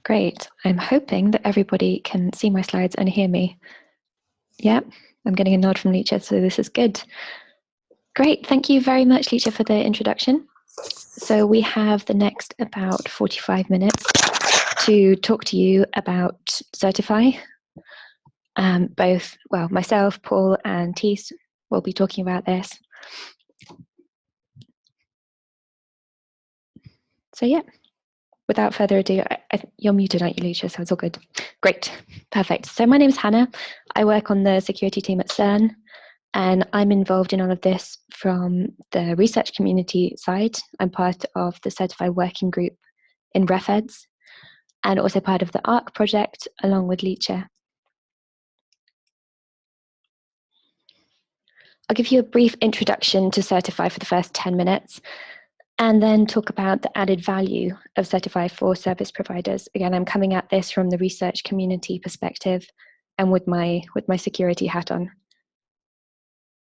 Great. I'm hoping that everybody can see my slides and hear me. Yeah, I'm getting a nod from Licha, so this is good. Great. Thank you very much, Licha, for the introduction. So we have the next about 45 minutes to talk to you about Sirtfi. Myself, Paul, and Thies will be talking about this. So yeah, without further ado, you're muted, aren't you, Lucia? So it's all good. Great, perfect. So my name is Hannah. I work on the security team at CERN, and I'm involved in all of this from the research community side. I'm part of the Sirtfi working group in RefEds, and also part of the ARC project along with Licha. I'll give you a brief introduction to Sirtfi for the first 10 minutes, and then talk about the added value of Sirtfi for service providers. Again, I'm coming at this from the research community perspective and with my security hat on.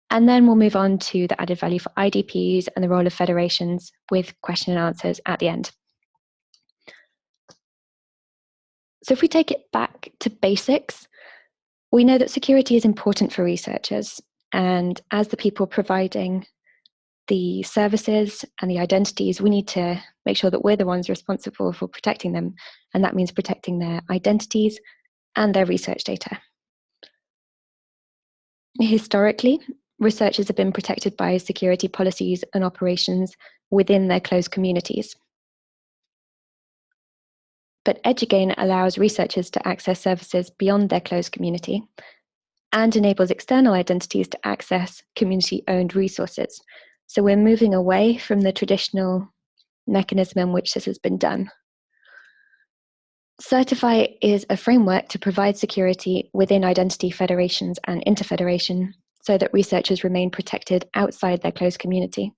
And then we'll move on to the added value for IDPs and the role of federations with question and answers at the end. So if we take it back to basics, we know that security is important for researchers, and as the people providing the services and the identities, we need to make sure that we're the ones responsible for protecting them, and that means protecting their identities and their research data. Historically, researchers have been protected by security policies and operations within their closed communities. But Edugain allows researchers to access services beyond their closed community and enables external identities to access community-owned resources. So we're moving away from the traditional mechanism in which this has been done. Sirtfi is a framework to provide security within identity federations and interfederation so that researchers remain protected outside their closed community.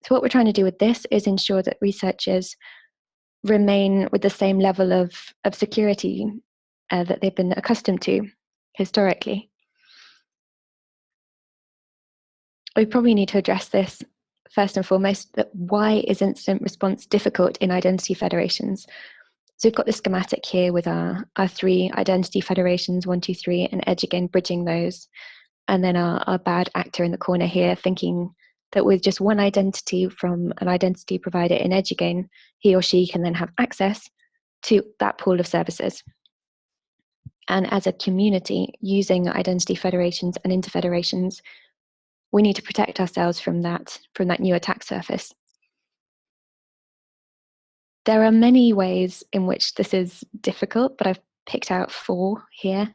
So what we're trying to do with this is ensure that researchers remain with the same level of security that they've been accustomed to historically. We probably need to address this first and foremost, that why is incident response difficult in identity federations? So we've got the schematic here with our three identity federations, 1, 2, 3, and Edugain bridging those. And then our bad actor in the corner here thinking that with just one identity from an identity provider in Edugain, he or she can then have access to that pool of services. And as a community using identity federations and interfederations, we need to protect ourselves from that new attack surface. There are many ways in which this is difficult, but I've picked out 4 here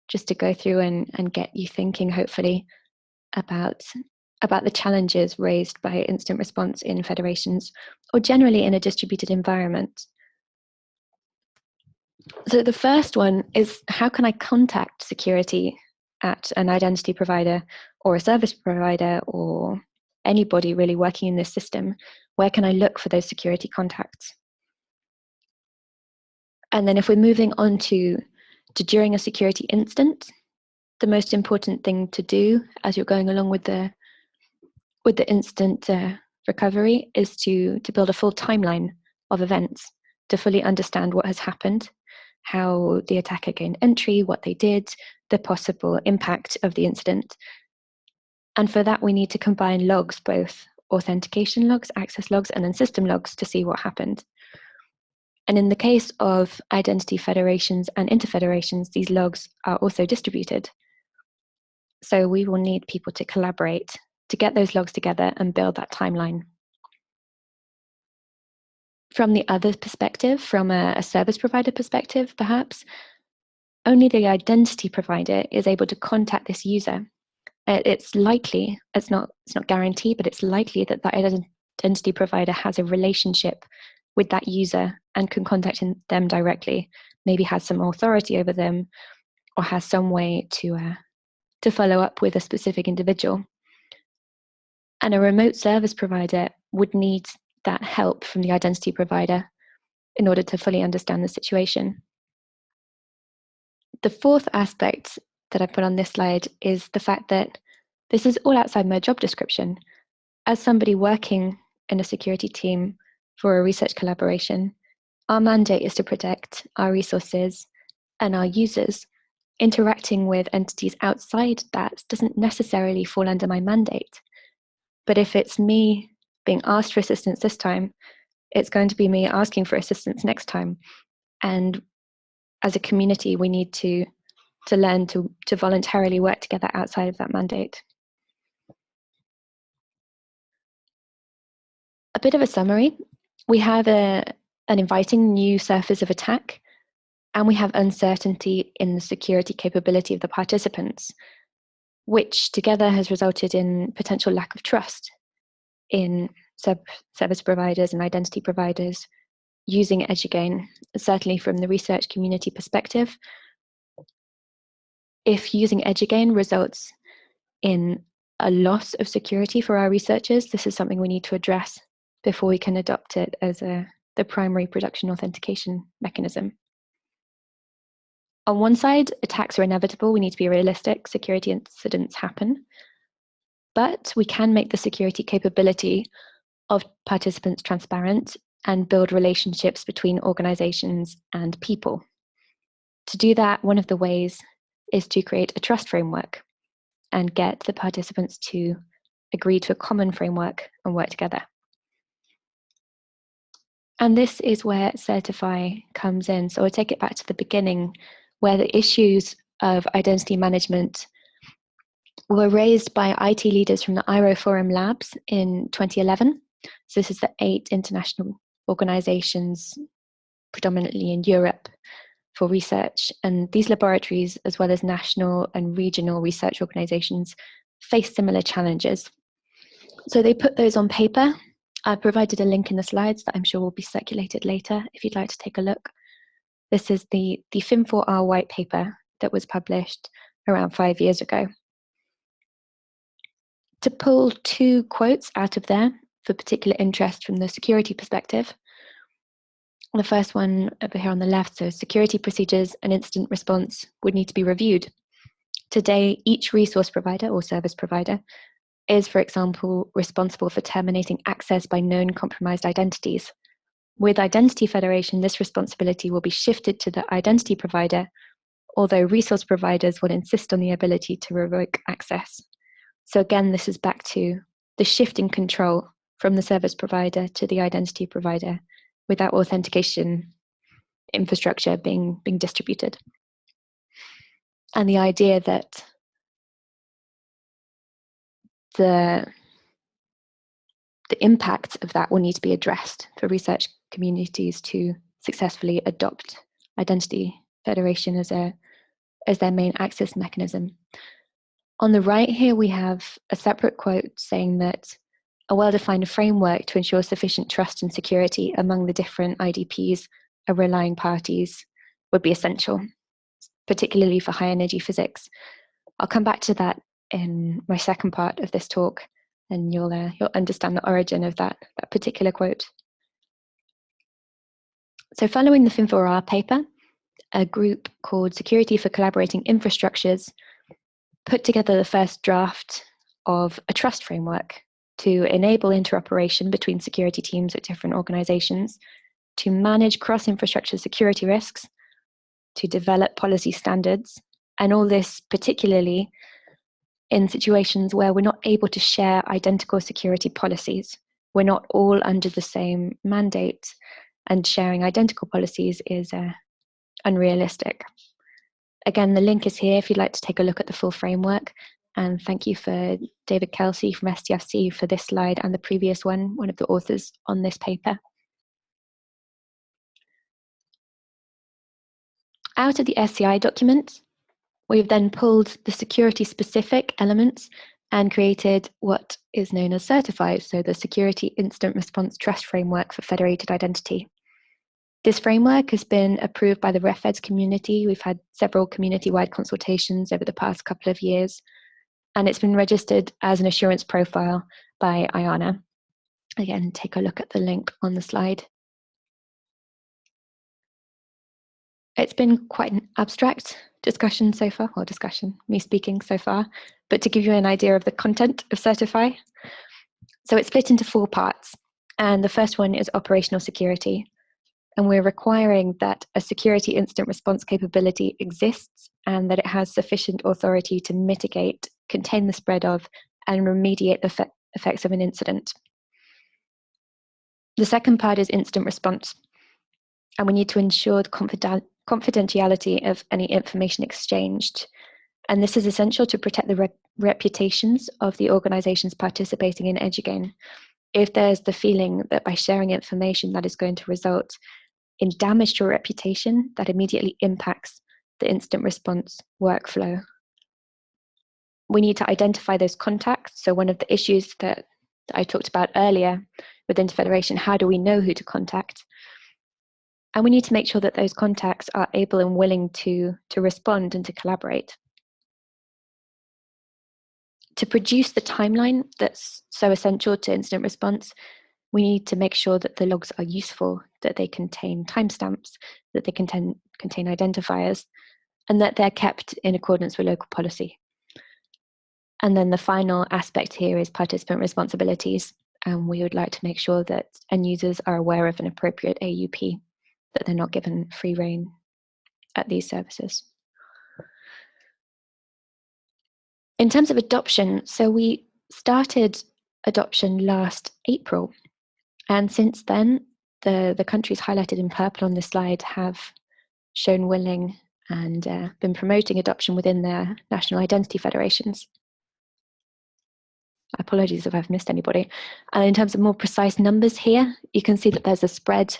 just to go through and get you thinking, hopefully, about the challenges raised by incident response in federations or generally in a distributed environment. So the first one is, how can I contact security at an identity provider or a service provider or anybody really working in this system? Where can I look for those security contacts? And then if we're moving on to during a security incident, the most important thing to do as you're going along with the incident recovery is to build a full timeline of events to fully understand what has happened, how the attacker gained entry, what they did, the possible impact of the incident. And for that, we need to combine logs, both authentication logs, access logs, and then system logs to see what happened. And in the case of identity federations and interfederations, these logs are also distributed. So we will need people to collaborate to get those logs together and build that timeline. From the other perspective, from a service provider perspective, perhaps, only the identity provider is able to contact this user. It's likely, it's not guaranteed, but it's likely that that identity provider has a relationship with that user and can contact them directly, maybe has some authority over them or has some way to follow up with a specific individual. And a remote service provider would need that help from the identity provider in order to fully understand the situation. The fourth aspect that I put on this slide is the fact that this is all outside my job description. As somebody working in a security team for a research collaboration, Our mandate is to protect our resources and our users. Interacting with entities outside that doesn't necessarily fall under my mandate. But if it's me being asked for assistance this time, it's going to be me asking for assistance next time. And as a community, we need to learn to voluntarily work together outside of that mandate. A bit of a summary. We have an inviting new surface of attack, and we have uncertainty in the security capability of the participants, which together has resulted in potential lack of trust in service providers and identity providers using EduGain. Certainly from the research community perspective, if using EduGain results in a loss of security for our researchers, this is something we need to address before we can adopt it as the primary production authentication mechanism. On one side, attacks are inevitable. We need to be realistic. Security incidents happen. But we can make the security capability of participants transparent and build relationships between organizations and people. To do that, one of the ways is to create a trust framework and get the participants to agree to a common framework and work together. And this is where Sirtfi comes in. So I'll take it back to the beginning, where the issues of identity management were raised by IT leaders from the IRO Forum Labs in 2011. So this is the 8 international organizations, predominantly in Europe, for research. And these laboratories, as well as national and regional research organizations, face similar challenges. So they put those on paper. I provided a link in the slides that I'm sure will be circulated later if you'd like to take a look. This is the FIM4R white paper that was published around 5 years ago. To pull 2 quotes out of there for particular interest from the security perspective. The first one over here on the left, so security procedures and incident response would need to be reviewed. Today, each resource provider or service provider is, for example, responsible for terminating access by known compromised identities. With identity federation, this responsibility will be shifted to the identity provider, although resource providers will insist on the ability to revoke access. So again, this is back to the shift in control from the service provider to the identity provider without authentication infrastructure being distributed. And the idea that the impact of that will need to be addressed for research communities to successfully adopt identity federation as their main access mechanism. On the right here, we have a separate quote saying that a well-defined framework to ensure sufficient trust and security among the different IDPs or relying parties would be essential, particularly for high energy physics. I'll come back to that in my second part of this talk, and you'll understand the origin of that particular quote. So following the FIM4R paper, a group called Security for Collaborating Infrastructures put together the first draft of a trust framework to enable interoperation between security teams at different organizations, to manage cross-infrastructure security risks, to develop policy standards, and all this particularly in situations where we're not able to share identical security policies. We're not all under the same mandate, and sharing identical policies is unrealistic. Again, the link is here if you'd like to take a look at the full framework. And thank you for David Kelsey from STFC for this slide and the previous one of the authors on this paper. Out of the SCI document, we've then pulled the security-specific elements and created what is known as Sirtfi, so the Security Incident Response Trust Framework for Federated Identity. This framework has been approved by the RefEds community. We've had several community-wide consultations over the past couple of years, and it's been registered as an assurance profile by IANA. Again, take a look at the link on the slide. It's been quite an abstract discussion so far, or discussion, me speaking so far, but to give you an idea of the content of Sirtfi. So it's split into 4 parts, and the first one is operational security. And we're requiring that a security incident response capability exists and that it has sufficient authority to mitigate, contain the spread of, and remediate the effects of an incident. The second part is incident response. And we need to ensure the confidentiality of any information exchanged. And this is essential to protect the reputations of the organizations participating in EduGain. If there's the feeling that by sharing information that is going to result in damage to a reputation, that immediately impacts the incident response workflow. We need to identify those contacts. So one of the issues that I talked about earlier within Federation, how do we know who to contact? And we need to make sure that those contacts are able and willing to respond and to collaborate. To produce the timeline that's so essential to incident response, we need to make sure that the logs are useful, that they contain timestamps, that they contain identifiers, and that they're kept in accordance with local policy. And then the final aspect here is participant responsibilities. And we would like to make sure that end users are aware of an appropriate AUP, that they're not given free rein at these services. In terms of adoption, so we started adoption last April. And since then, the countries highlighted in purple on this slide have shown willing and been promoting adoption within their national identity federations. Apologies if I've missed anybody. And in terms of more precise numbers here, you can see that there's a spread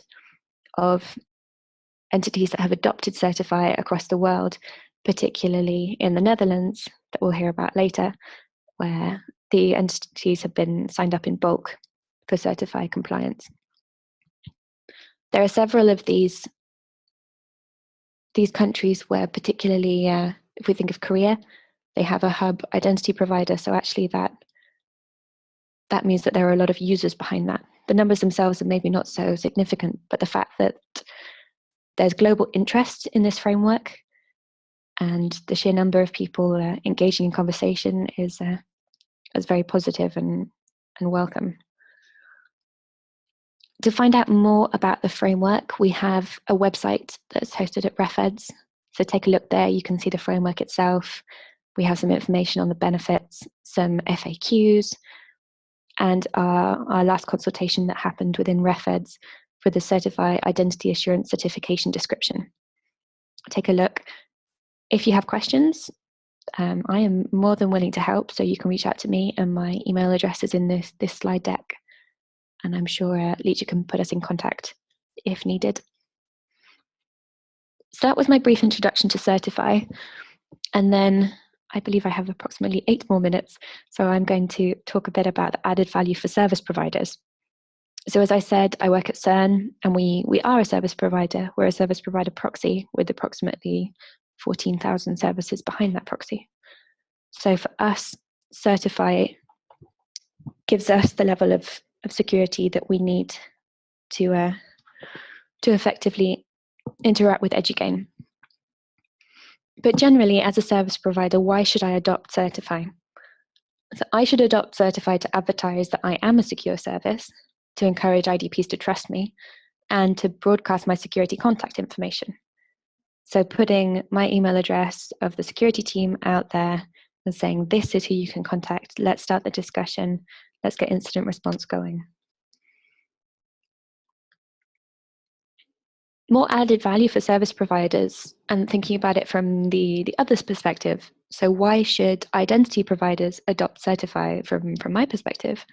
of entities that have adopted Sirtfi across the world, particularly in the Netherlands, that we'll hear about later, where the entities have been signed up in bulk for Sirtfi compliance. There are several of these countries where, particularly if we think of Korea, they have a hub identity provider. So actually that means that there are a lot of users behind that. The numbers themselves are maybe not so significant, but the fact that there's global interest in this framework and the sheer number of people engaging in conversation is very positive and welcome. To find out more about the framework, we have a website that's hosted at RefEds. So take a look there, you can see the framework itself. We have some information on the benefits, some FAQs, and our last consultation that happened within RefEds for the Sirtfi Identity Assurance Certification description. Take a look. If you have questions, I am more than willing to help, so you can reach out to me, and my email address is in this slide deck. And I'm sure Leisha can put us in contact if needed. So that was my brief introduction to Sirtfi. And then I believe I have approximately 8 more minutes. So I'm going to talk a bit about the added value for service providers. So as I said, I work at CERN, and we are a service provider. We're a service provider proxy with approximately 14,000 services behind that proxy. So for us, Sirtfi gives us the level of security that we need to effectively interact with EduGain. But generally, as a service provider, why should I adopt Sirtfi? So I should adopt Sirtfi to advertise that I am a secure service, to encourage IDPs to trust me, and to broadcast my security contact information. So putting my email address of the security team out there and saying, this is who you can contact, let's start the discussion, let's get incident response going. More added value for service providers, and thinking about it from the other's perspective. So why should identity providers adopt Sirtfi from my perspective?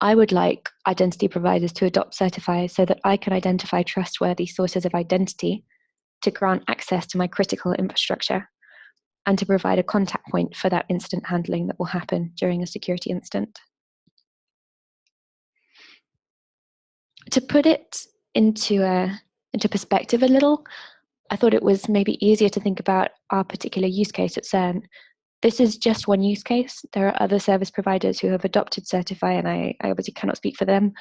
I would like identity providers to adopt Sirtfi so that I can identify trustworthy sources of identity to grant access to my critical infrastructure and to provide a contact point for that incident handling that will happen during a security incident. To put it into perspective a little, I thought it was maybe easier to think about our particular use case at CERN. This is just one use case. There are other service providers who have adopted Sirtfi, and I obviously cannot speak for them.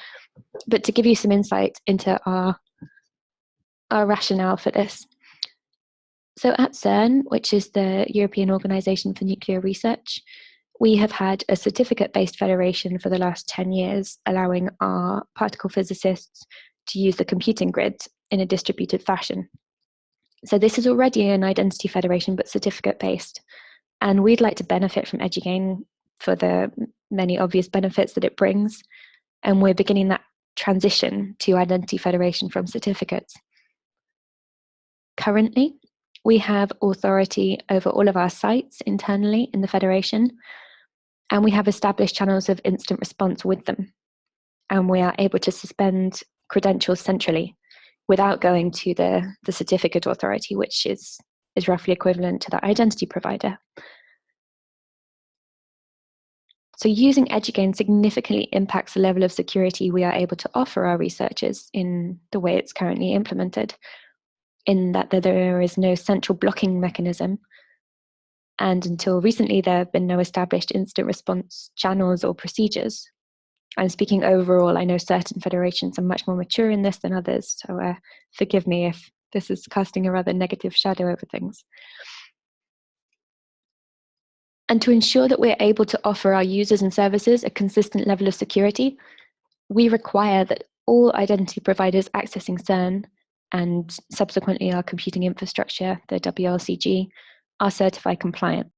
But to give you some insight into our rationale for this. So at CERN, which is the European Organization for Nuclear Research, we have had a certificate-based federation for the last 10 years, allowing our particle physicists to use the computing grid in a distributed fashion. So this is already an identity federation, but certificate-based. And we'd like to benefit from Edugain for the many obvious benefits that it brings. And we're beginning that transition to identity federation from certificates. Currently, we have authority over all of our sites internally in the federation, and we have established channels of instant response with them. And we are able to suspend credentials centrally without going to the certificate authority, which is roughly equivalent to the identity provider. So using Edugain significantly impacts the level of security we are able to offer our researchers in the way it's currently implemented, in that there is no central blocking mechanism. And until recently, there have been no established instant response channels or procedures. I'm speaking overall. I know certain federations are much more mature in this than others, so forgive me if this is casting a rather negative shadow over things. And to ensure that we're able to offer our users and services a consistent level of security, we require that all identity providers accessing CERN and subsequently our computing infrastructure, the WLCG, are certified compliant.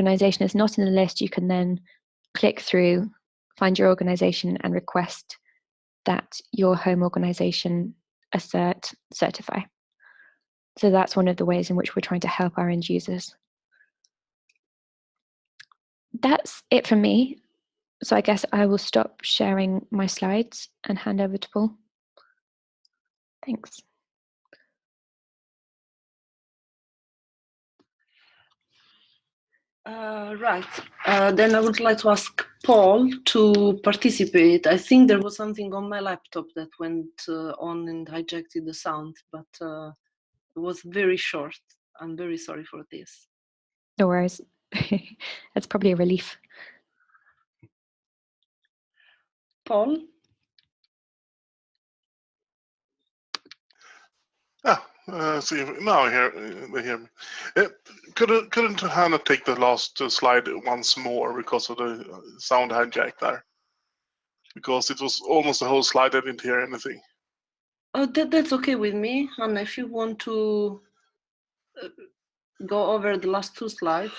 Organization is not in the list, you can then click through, find your organization and request that your home organization certify. So that's one of the ways in which we're trying to help our end users. That's it from me. So I guess I will stop sharing my slides and hand over to Paul. Thanks. Right. Then I would like to ask Paul to participate. I think there was something on my laptop that went on and hijacked the sound, but it was very short. I'm very sorry for this. No worries. That's probably a relief. Paul? See, now they hear me. Couldn't Hannah take the last slide once more because of the sound hijack there? Because it was almost the whole slide, I didn't hear anything. Oh, that's okay with me. And if you want to go over the last two slides.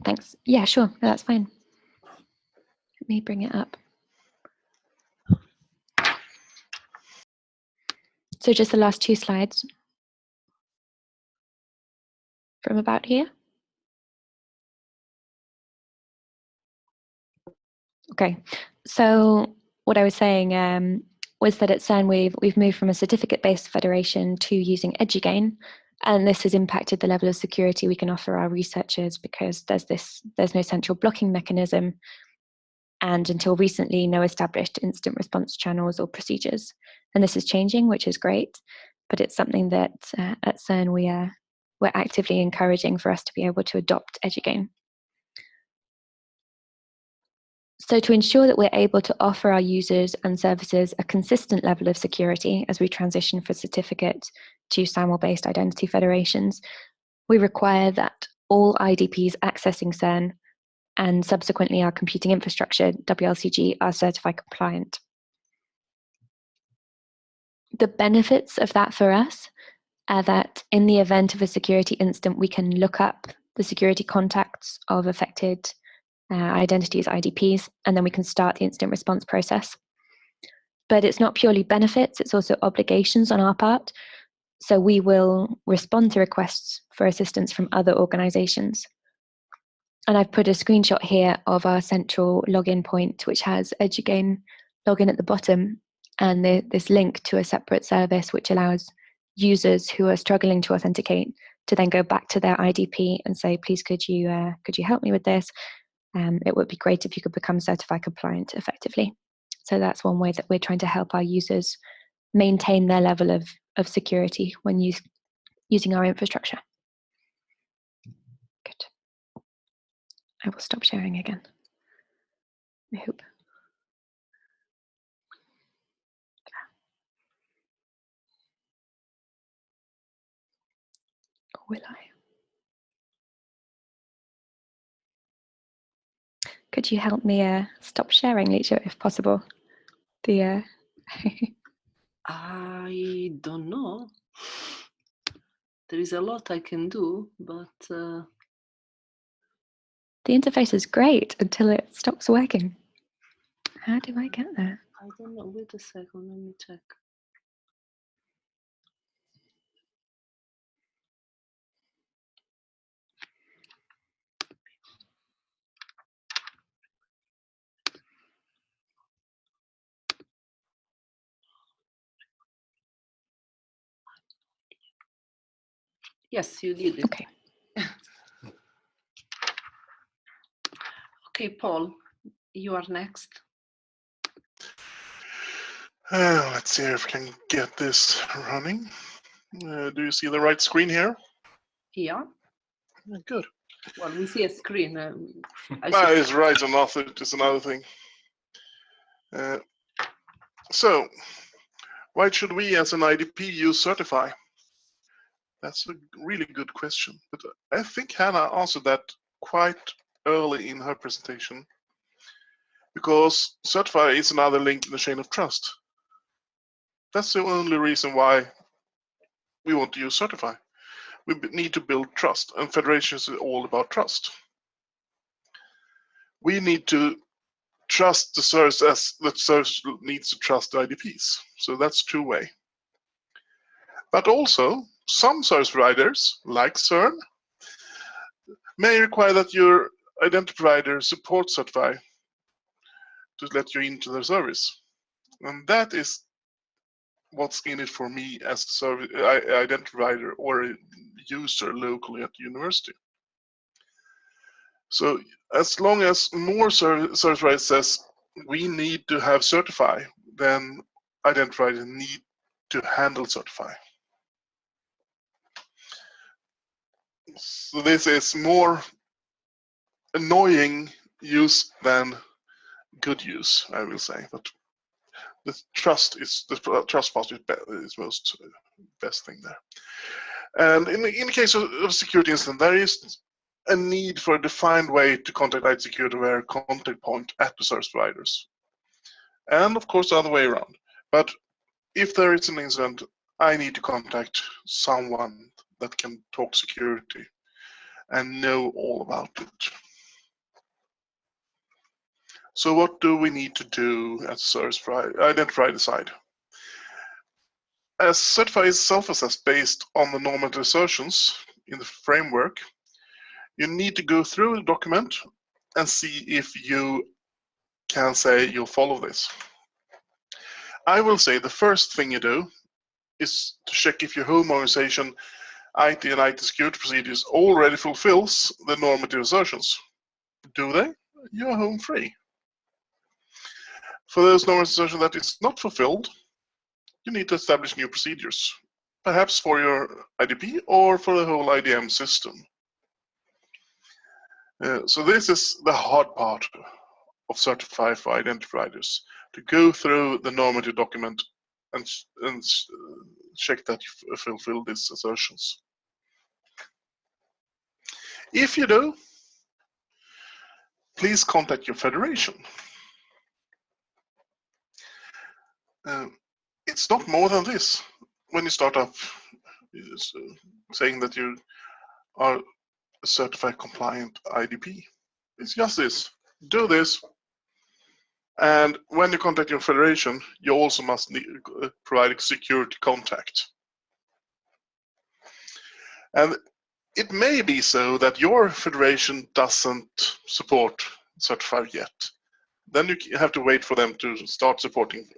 Thanks. Yeah, sure. No, that's fine. Let me bring it up. So just the last two slides from about here. Okay, so what I was saying was that at CERN we've moved from a certificate-based federation to using Edugain, and this has impacted the level of security we can offer our researchers because there's no central blocking mechanism, and until recently, no established instant response channels or procedures. And this is changing, which is great, but it's something that at CERN we're actively encouraging for us to be able to adopt Edugain. So to ensure that we're able to offer our users and services a consistent level of security as we transition from certificate to SAML-based identity federations, we require that all IDPs accessing CERN and subsequently our computing infrastructure, WLCG, are certified compliant. The benefits of that for us are that in the event of a security incident, we can look up the security contacts of affected identities, IDPs, and then we can start the incident response process. But it's not purely benefits, it's also obligations on our part. So we will respond to requests for assistance from other organizations. And I've put a screenshot here of our central login point, which has Edugain login at the bottom, and this link to a separate service which allows users who are struggling to authenticate to then go back to their IDP and say, please, could you help me with this? It would be great if you could become Sirtfi compliant effectively. So that's one way that we're trying to help our users maintain their level of security when using our infrastructure. Good. I will stop sharing again. I hope. Or will I? Could you help me stop sharing, Licia, if possible? The I don't know. There is a lot I can do, but the interface is great until it stops working. How do I get there? I don't know. Wait a second, let me check. Yes, you did it. Okay. Okay, Paul, you are next. Let's see if I can get this running. Do you see the right screen here? Yeah. Good. Well, we see a screen. It's right or not, it's another thing. So, why should we as an IDP use Sirtfi? That's a really good question, but I think Hannah answered that quite early in her presentation, because Sirtfi is another link in the chain of trust. That's the only reason why we want to use Sirtfi. We need to build trust, and federations is all about trust. We need to trust the service as the service needs to trust the IDPs. So that's two-way. But also, some service providers, like CERN, may require that your identity provider supports Sirtfi to let you into their service. And that is what's in it for me as a service identity provider or a user locally at the university. So as long as more service providers says we need to have Sirtfi, then identity providers need to handle Sirtfi. So this is more annoying use than good use, I will say. But the trust part is most best thing there. And in the case of security incident, there is a need for a defined way to contact IT security where contact point at the service providers. And of course, the other way around. But if there is an incident, I need to contact someone that can talk security and know all about it. So what do we need to do as service provider, identity provider side? As Sirtfi is self-assessed based on the normative assertions in the framework, you need to go through the document and see if you can say you'll follow this. I will say the first thing you do is to check if your home organization IT and IT security procedures already fulfills the normative assertions. Do they? You are home free. For those normative assertions that is not fulfilled, you need to establish new procedures, perhaps for your IDP or for the whole IDM system. So this is the hard part of Sirtfi for identity providers, to go through the normative document and check that you fulfill these assertions. If you do, please contact your federation. It's not more than this when you start up saying that you are a Sirtfi compliant IDP. It's just this. Do this. And when you contact your federation, you also must provide a security contact. And it may be so that your federation doesn't support Sirtfi yet. Then you have to wait for them to start supporting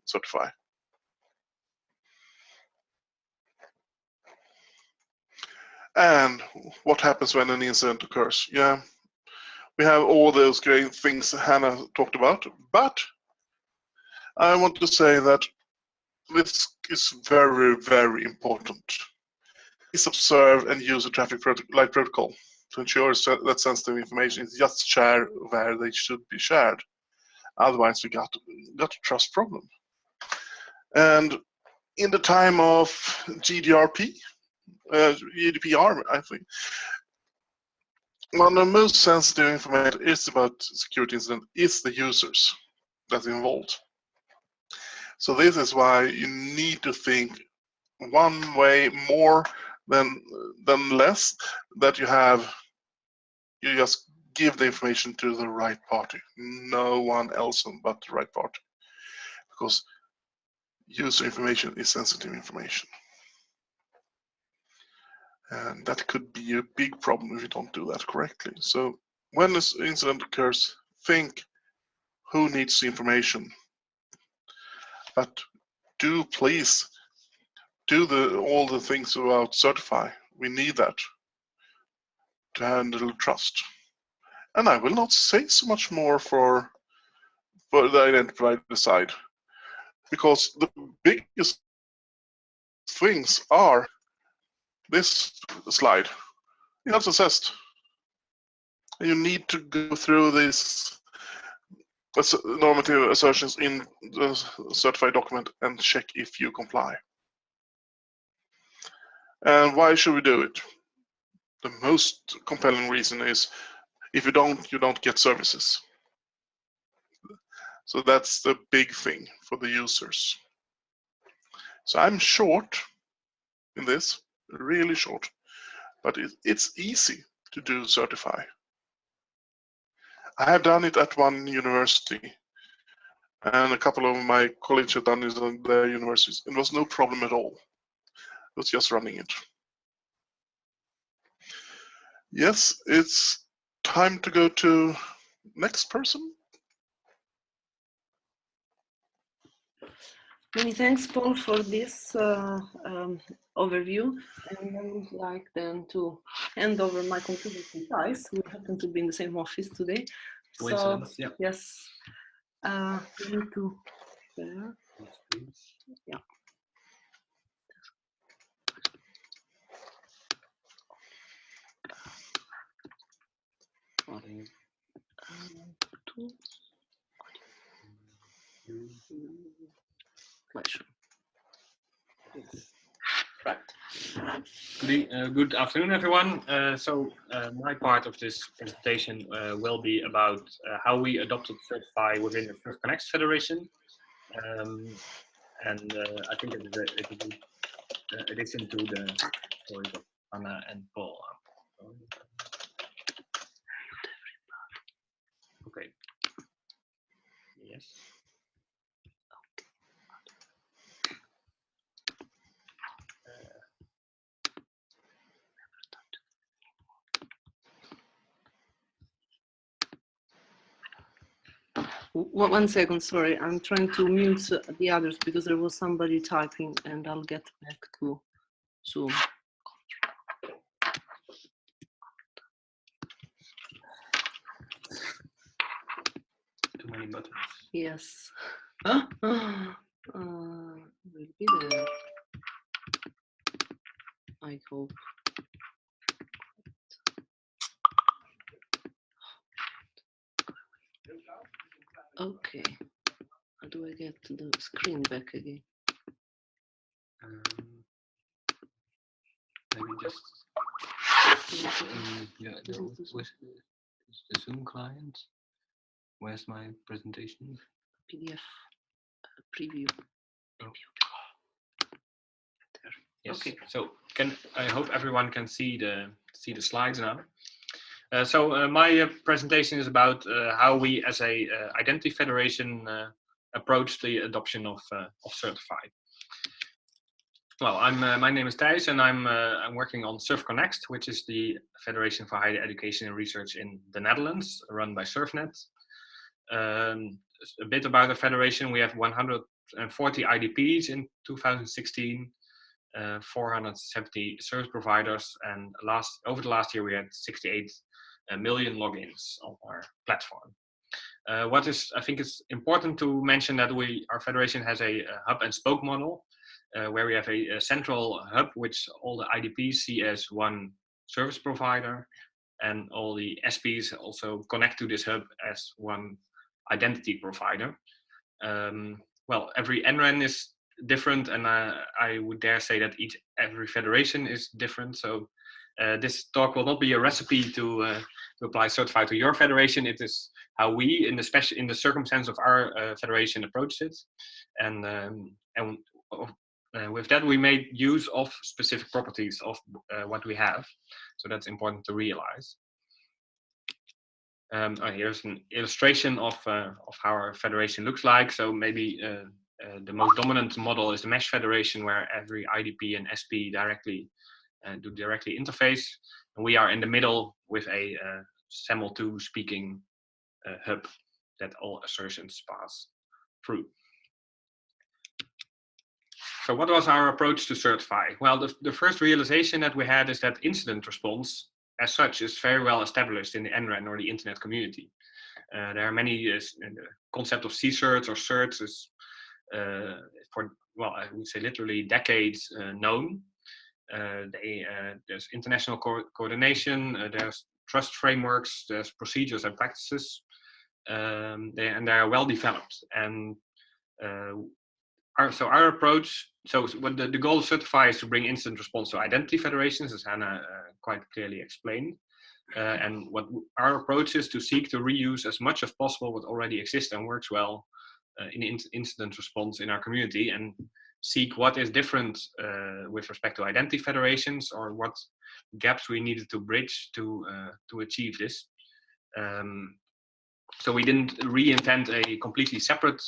Sirtfi. And what happens when an incident occurs? Yeah, we have all those great things Hannah talked about, but I want to say that this is very, very important. Please observe and use the traffic light protocol to ensure that sensitive information is just shared where they should be shared. Otherwise, we got a trust problem. And in the time of GDPR, I think, one of the most sensitive information is about security incident is the users that's involved. So this is why you need to think one way more than less, that you just give the information to the right party, no one else but the right party, because user information is sensitive information. And that could be a big problem if you don't do that correctly. So when this incident occurs, think who needs the information. But do please do all the things about Sirtfi. We need that to handle trust. And I will not say so much more for the identifier side, because the biggest things are this slide. It's assessed. You need to go through these normative assertions in the Sirtfi document and check if you comply. And why should we do it? The most compelling reason is if you don't get services. So that's the big thing for the users. So I'm short in this, really short, but it's easy to do Sirtfi. I have done it at one university, and a couple of my colleagues have done it at their universities. It was no problem at all. It was just running it. Yes, it's time to go to next person. Many thanks, Paul, for this overview. And I would like then to hand over my computer to Thijs, who happen to be in the same office today. So, yeah. Yes, we need to share. Yeah. Right. Good afternoon, everyone. My part of this presentation will be about how we adopted Sirtfi within the First Connect Federation. I think it is a good addition to the stories of Anna and Paul. Okay. Yes. One second, sorry. I'm trying to mute the others because there was somebody typing, and I'll get back to Zoom. Too many buttons. Yes. Will be there. I hope. Okay. How do I get the screen back again? Maybe just with the Zoom client. Where's my presentation? PDF preview. Oh. There. Yes. Okay. So I hope everyone can see the slides now. My presentation is about how we, as a identity federation, approach the adoption of Sirtfi. Well, my name is Thijs, and I'm working on SurfConnect, which is the Federation for Higher Education and Research in the Netherlands, run by SurfNet. A bit about the federation: we have 140 IDPs in 2016, 470 service providers, and over the last year we had 68 million logins on our platform. I think it's important to mention that our federation has a hub and spoke model, where we have a central hub which all the IDPs see as one service provider, and all the SPs also connect to this hub as one identity provider. Well, every NREN is different, and I would dare say that every federation is different. So this talk will not be a recipe to apply Sirtfi to your federation. It is how we, in the circumstance of our federation, approached it, and with that we made use of specific properties of what we have. So that's important to realize. Here's an illustration of how our federation looks like. So maybe the most dominant model is the mesh federation, where every IDP and SP directly interface, and we are in the middle with a SAML2 speaking hub that all assertions pass through. So what was our approach to Sirtfi? Well, the first realization that we had is that incident response as such is very well established in the NREN or the internet community. There are many, the concept of CSIRTs or certs is for, well, I would say literally decades known. There's international coordination, there's trust frameworks, there's procedures and practices, and they are well developed. And our approach, what the goal of Sirtfi is to bring incident response to identity federations, as Hannah quite clearly explained. And what our approach is to seek to reuse as much as possible what already exists and works well in incident response in our community, and seek what is different with respect to identity federations, or what gaps we needed to bridge to achieve this. So we didn't reinvent a completely separate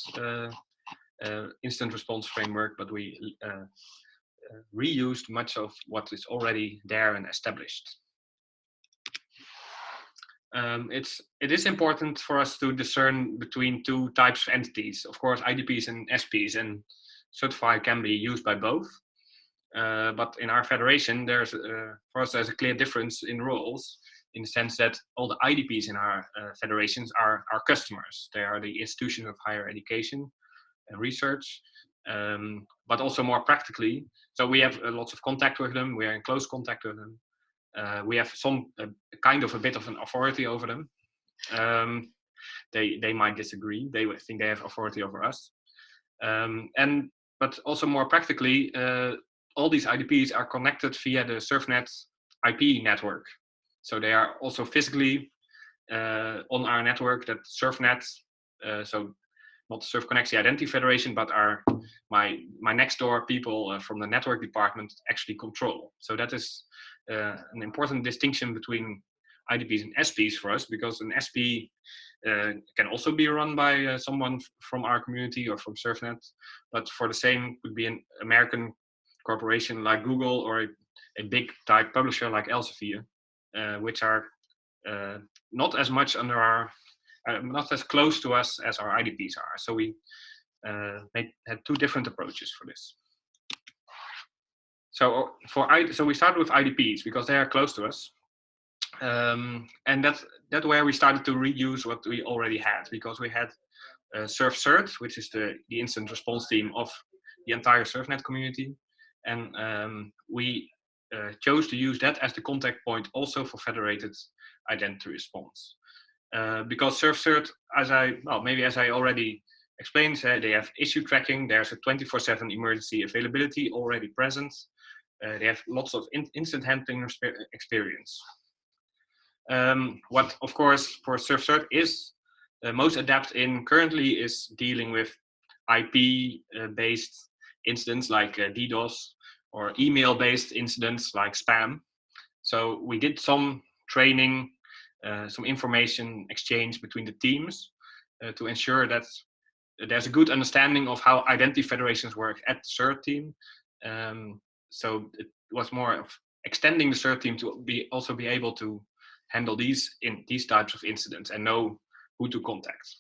incident response framework, but we reused much of what is already there and established. It is important for us to discern between two types of entities, of course, IDPs and SPs, and Sirtfi can be used by both. But in our federation, there's a clear difference in roles, in the sense that all the IDPs in our federations are our customers. They are the institutions of higher education and research, but also more practically. So we have lots of contact with them. We are in close contact with them. We have a bit of an authority over them. They might disagree. They would think they have authority over us. But also more practically, all these IDPs are connected via the SurfNet IP network. So they are also physically on our network that SurfNet, so not SurfConnect, the Identity Federation, but my next door people from the network department actually control. So that is an important distinction between IDPs and SPs for us, because an SP can also be run by someone from our community or from SurfNet, but for the same would be an American corporation like Google, or a big type publisher like Elsevier, which are not as much under our, not as close to us as our IDPs are. So we had two different approaches for this. So we started with IDPs because they are close to us. And that's where we started to reuse what we already had, because we had SurfCert, which is the incident response team of the entire SurfNet community. And we chose to use that as the contact point also for federated identity response. Because SurfCert, as I already explained, they have issue tracking, there's a 24/7 emergency availability already present. They have lots of instant handling experience. What, of course, for SurfCert is most adept in currently is dealing with IP-based incidents like DDoS, or email-based incidents like spam. So we did some training, some information exchange between the teams to ensure that there's a good understanding of how identity federations work at the CERT team, So it was more of extending the CERT team to also be able to handle these types of incidents and know who to contact.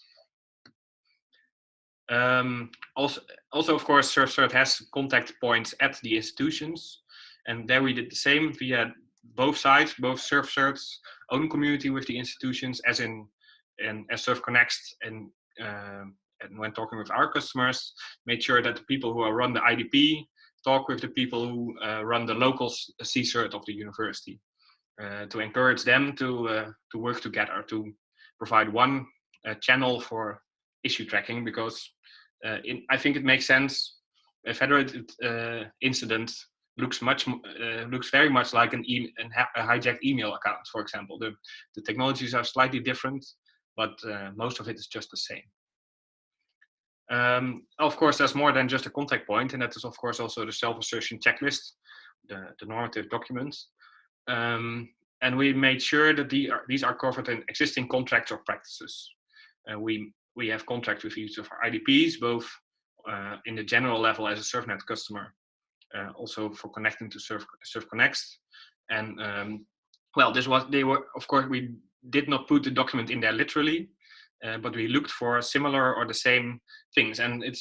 Also, of course, SurfCert has contact points at the institutions, and there we did the same via both sides, both SurfCert's own community with the institutions, as SurfConnect, and when talking with our customers, made sure that the people who run the IDP talk with the people who run the local CCERT of the university, to encourage them to work together to provide one channel for issue tracking, because I think it makes sense. A federated incident looks very much like a hijacked email account, for example. The technologies are slightly different, but most of it is just the same. Of course, there's more than just a contact point, and that is, of course, also the self-assertion checklist, the normative documents. And we made sure that these are covered in existing contracts or practices. We have contracts with each of our IDPs, both in the general level as a SurfNet customer, also for connecting to SurfConnect. And well, of course, we did not put the document in there literally, but we looked for similar or the same things, and it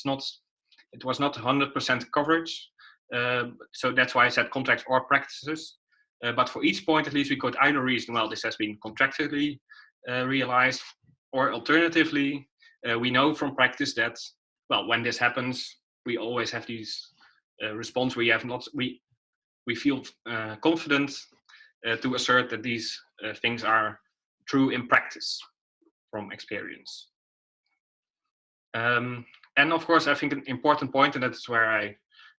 was not 100% coverage. So that's why I said contracts or practices. But for each point, at least, we could either reason, well, this has been contractually realized, or alternatively, we know from practice that, well, when this happens, we always have these response. We feel confident to assert that these things are true in practice from experience. And of course, I think an important point, and that's where I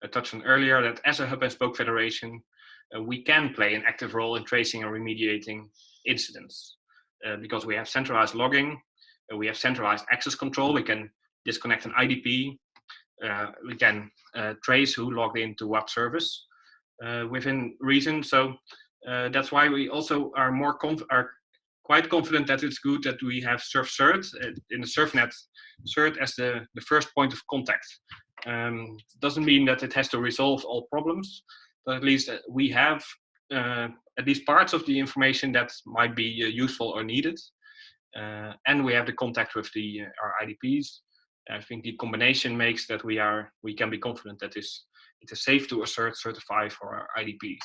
touched on earlier, that as a hub and spoke federation, we can play an active role in tracing and remediating incidents, because we have centralized logging, we have centralized access control, we can disconnect an IDP, we can trace who logged into what service within reason. So that's why we also are quite confident that it's good that we have SurfCert in the SurfNet CERT as the first point of contact. Doesn't mean that it has to resolve all problems, but at least we have at least parts of the information that might be useful or needed. And we have the contact with our IDPs. I think the combination makes that we can be confident that it is safe to certify for our IDPs.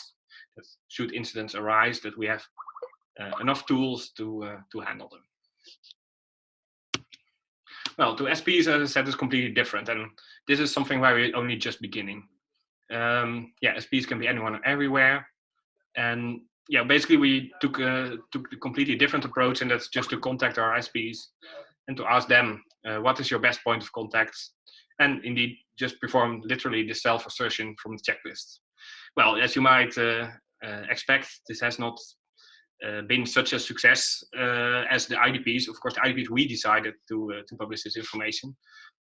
That should incidents arise, that we have enough tools to handle them. Well, to SPs, as I said, is completely different, and this is something where we're only just beginning. Yeah, SPs can be anyone and everywhere, and yeah, basically we took a completely different approach, and that's just to contact our SPs and to ask them what is your best point of contact, and indeed just perform literally the self-assertion from the checklist. Well, as you might expect, this has not been such a success as the IDPs. Of course, the IDPs, we decided to publish this information,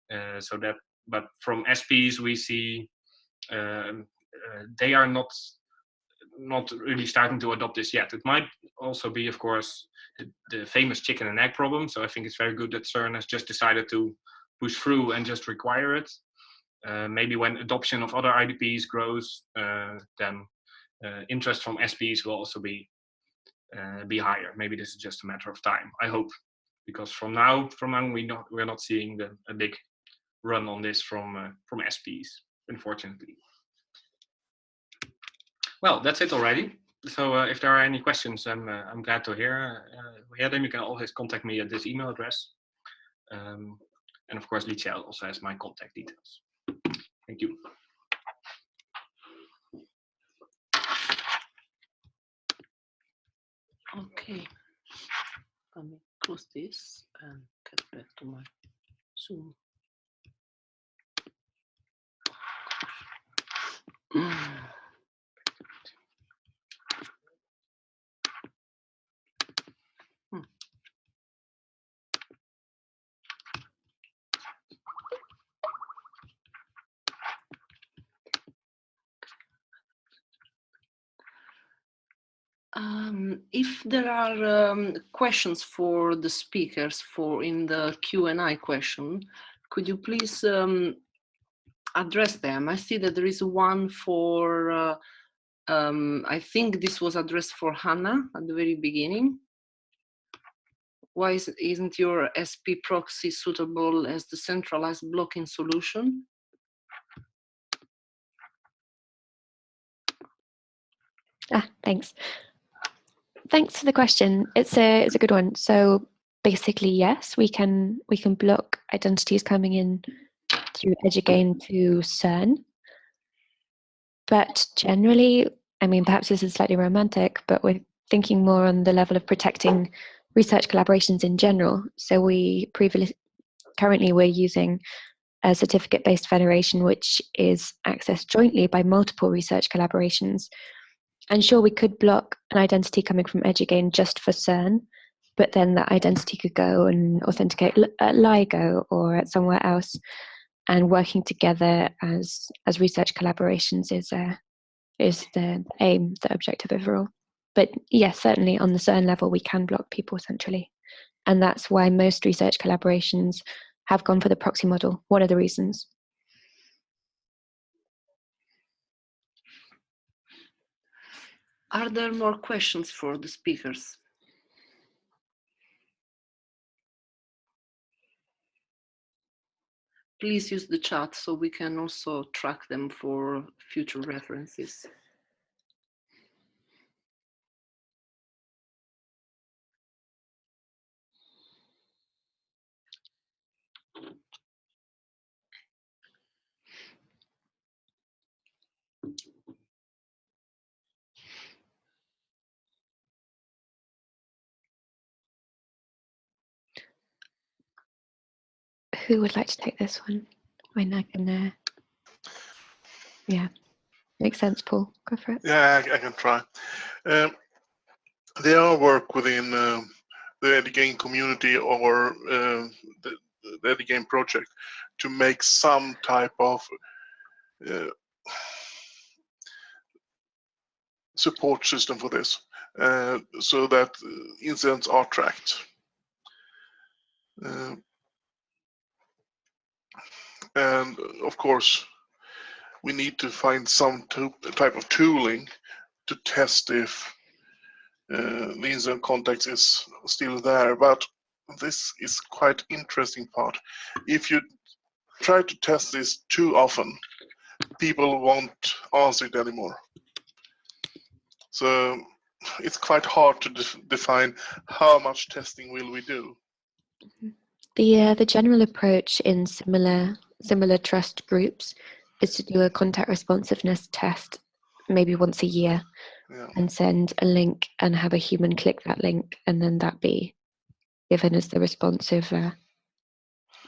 but from SPs we see they are not really starting to adopt this yet. It might also be, of course, the famous chicken and egg problem. So I think it's very good that CERN has just decided to push through and just require it. Maybe when adoption of other IDPs grows, then interest from SPs will also be higher. Maybe this is just a matter of time, I hope, because from now we're not seeing a big run on this from SPs, unfortunately. Well, that's it already. So if there are any questions, I'm glad to hear them. You can always contact me at this email address, and of course, Licia also has my contact details. Thank you. Okay, let me close this and get back to my Zoom. If there are questions for the speakers in the Q&A question, could you please address them. I see that there is one for, I think this was addressed for Hannah at the very beginning. Why isn't your SP proxy suitable as the centralized blocking solution? Thanks. Thanks for the question. It's a good one. So basically, yes, we can block identities coming in through EduGain to CERN. But generally, I mean, perhaps this is slightly romantic, but we're thinking more on the level of protecting research collaborations in general. So currently we're using a certificate-based federation, which is accessed jointly by multiple research collaborations. And sure, we could block an identity coming from EduGain just for CERN, but then that identity could go and authenticate at LIGO or at somewhere else. And working together as research collaborations is the aim, the objective overall. But yes, certainly on the CERN level, we can block people centrally. And that's why most research collaborations have gone for the proxy model. One of the reasons. Are there more questions for the speakers? Please use the chat so we can also track them for future references. Who would like to take this one? I mean, I can, yeah, makes sense, Paul. Go for it. Yeah, I can try. There are work within the EduGain community or the EduGain project to make some type of support system for this, so that incidents are tracked. And of course, we need to find some type of tooling to test if the incident context is still there. But this is quite interesting part. If you try to test this too often, people won't answer it anymore. So it's quite hard to define how much testing will we do. The general approach in similar trust groups is to do a contact responsiveness test maybe once a year, and send a link and have a human click that link, and then that be given as the responsive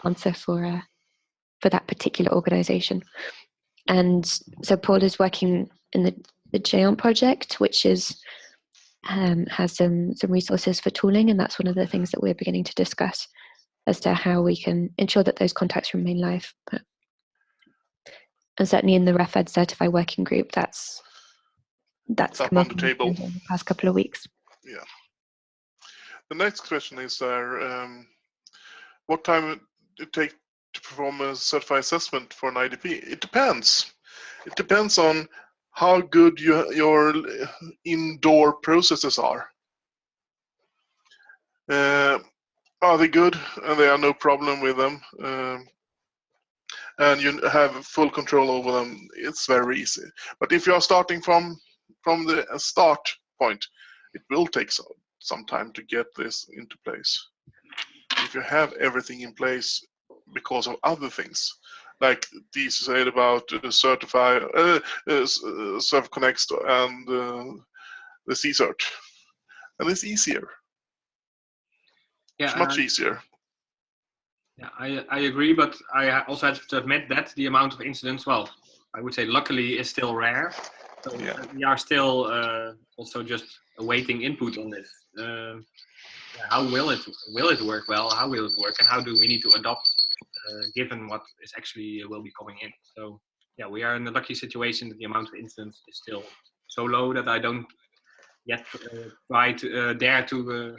answer for that particular organization. And so Paul is working in the Géant project, which is has some resources for tooling, and that's one of the things that we're beginning to discuss as to how we can ensure that those contacts remain live. And certainly in the RefEd Certify working group, that's up on the table in the past couple of weeks. Yeah. The next question is what time it take to perform a certified assessment for an IDP? It depends. It depends on how good your indoor processes are. Are they good and there are no problem with them, and you have full control over them, it's very easy. But if you are starting from the start point, it will take some time to get this into place. If you have everything in place because of other things, like these said about Sirtfi, ServConnect and the CCert, and it's easier. Yeah, it's much easier. Yeah, I agree, but I also have to admit that the amount of incidents, well, I would say luckily, is still rare. So we are still also just awaiting input on this. How will it work well? How will it work, and how do we need to adopt given what is actually will be coming in? So yeah, we are in the lucky situation that the amount of incidents is still so low that I don't yet try to dare to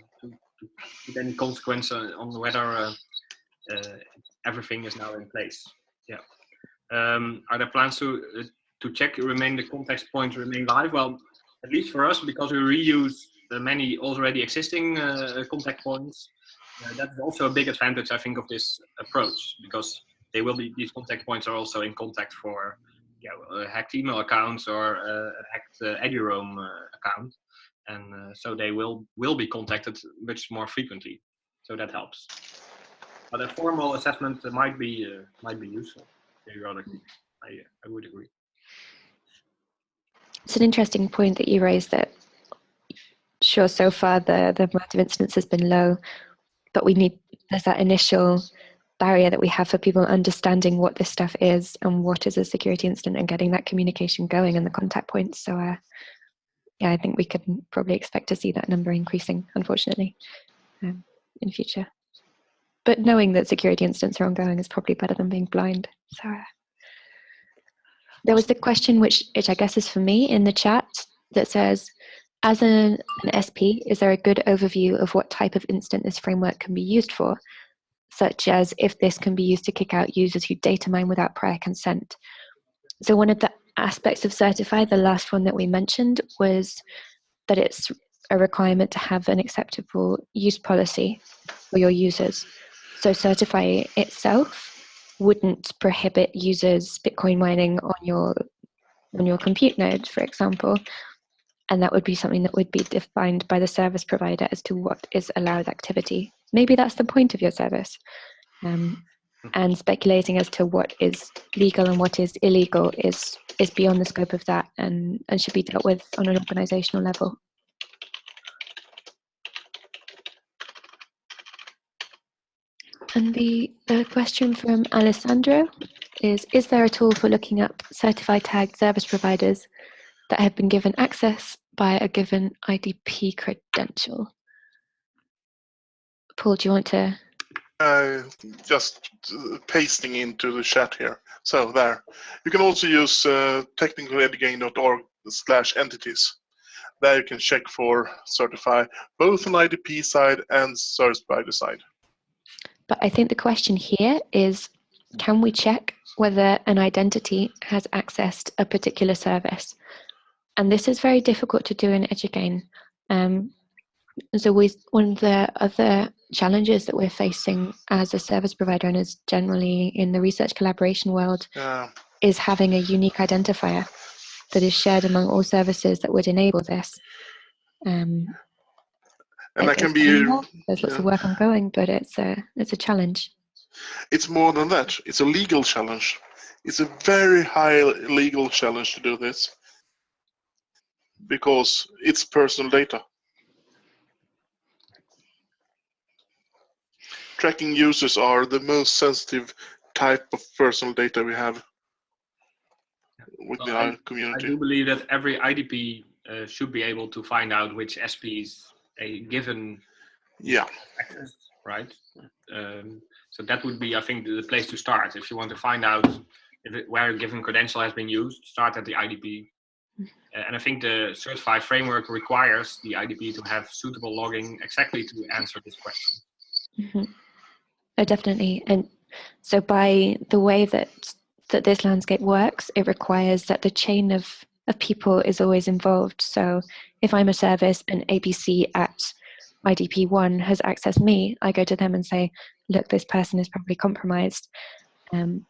put any consequence on whether everything is now in place. Yeah. Are there plans to check the context points remain live? Well, at least for us, because we reuse the many already existing contact points, that's also a big advantage, I think, of this approach, because these contact points are also in contact for hacked email accounts or a hacked EduRoam account, and so they will be contacted much more frequently. So that helps. But a formal assessment might be useful periodically. I would agree. It's an interesting point that you raised, that sure, so far the amount of incidents has been low, but there's that initial barrier that we have for people understanding what this stuff is and what is a security incident and getting that communication going and the contact points. So yeah, I think we could probably expect to see that number increasing, unfortunately, in future. But knowing that security incidents are ongoing is probably better than being blind. So there was the question, which I guess is for me, in the chat, that says, as an SP, is there a good overview of what type of incident this framework can be used for, such as if this can be used to kick out users who data mine without prior consent? So one of the aspects of Sirtfi, the last one that we mentioned, was that it's a requirement to have an acceptable use policy for your users. So Sirtfi itself wouldn't prohibit users Bitcoin mining on your compute node, for example, and that would be something that would be defined by the service provider as to what is allowed activity. Maybe that's the point of your service. And speculating as to what is legal and what is illegal is beyond the scope of that, and should be dealt with on an organizational level. And the question from Alessandro is there a tool for looking up certified tagged service providers that have been given access by a given IDP credential? Paul, do you want to? Just pasting into the chat here. So there. You can also use technicaledugain.org/entities. There you can check for Sirtfi, both on IDP side and service provider side. But I think the question here is, can we check whether an identity has accessed a particular service? And this is very difficult to do in Edugain. So one of the other challenges that we're facing as a service provider, and as generally in the research collaboration world, is having a unique identifier that is shared among all services that would enable this. And that can be there's lots of work ongoing, but it's a challenge. It's more than that. It's a legal challenge. It's a very high legal challenge to do this, because it's personal data. Tracking users are the most sensitive type of personal data we have with the community. I do believe that every IDP should be able to find out which SPs a given access, right? So that would be, I think, the place to start. If you want to find out where a given credential has been used, start at the IDP. And I think the Sirtfi framework requires the IDP to have suitable logging exactly to answer this question. Mm-hmm. Oh, definitely. And so by the way that this landscape works, it requires that the chain of people is always involved. So if I'm a service and ABC at IDP1 has accessed me, I go to them and say, look, this person is probably compromised.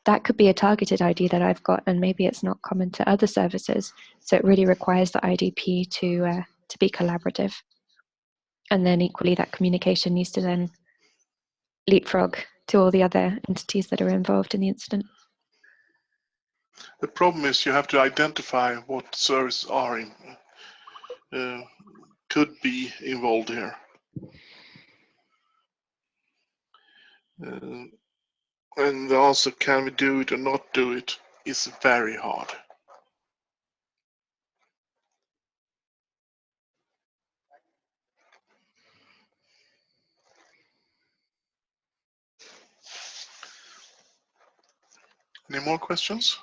That could be a targeted ID that I've got, and maybe it's not common to other services. So it really requires the IDP to be collaborative. And then equally, that communication needs to then leapfrog to all the other entities that are involved in the incident. The problem is you have to identify what services are could be involved here. And the answer, can we do it or not do it, is very hard. Any more questions?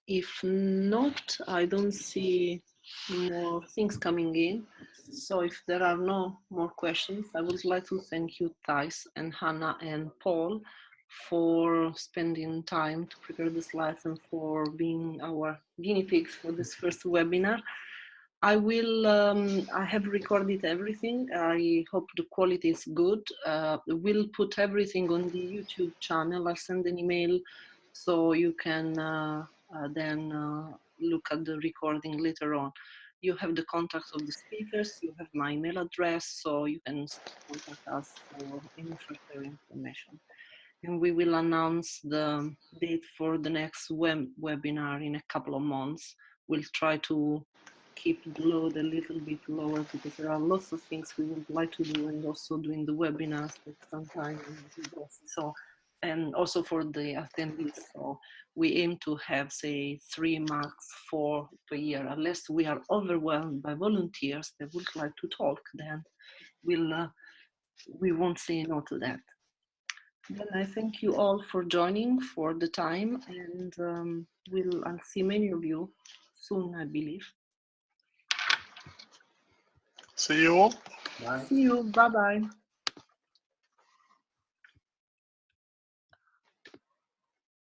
If not, I don't see more things coming in. So if there are no more questions, I would like to thank you, Thijs and Hannah and Paul, for spending time to prepare the slides and for being our guinea pigs for this first webinar. I have recorded everything. I hope the quality is good. We'll put everything on the YouTube channel. I'll send an email so you can then look at the recording later on. You have the contacts of the speakers, you have my email address, so you can contact us for any further information. And we will announce the date for the next webinar in a couple of months. We'll try to keep the load a little bit lower because there are lots of things we would like to do, and also doing the webinars take some time and so, and also for the attendees. So we aim to have, say, 3 max 4 per year, unless we are overwhelmed by volunteers that would like to talk, then we won't say no to that. Then I thank you all for joining for the time, and I'll see many of you soon, I believe. See you all. Bye. See you. Bye-bye.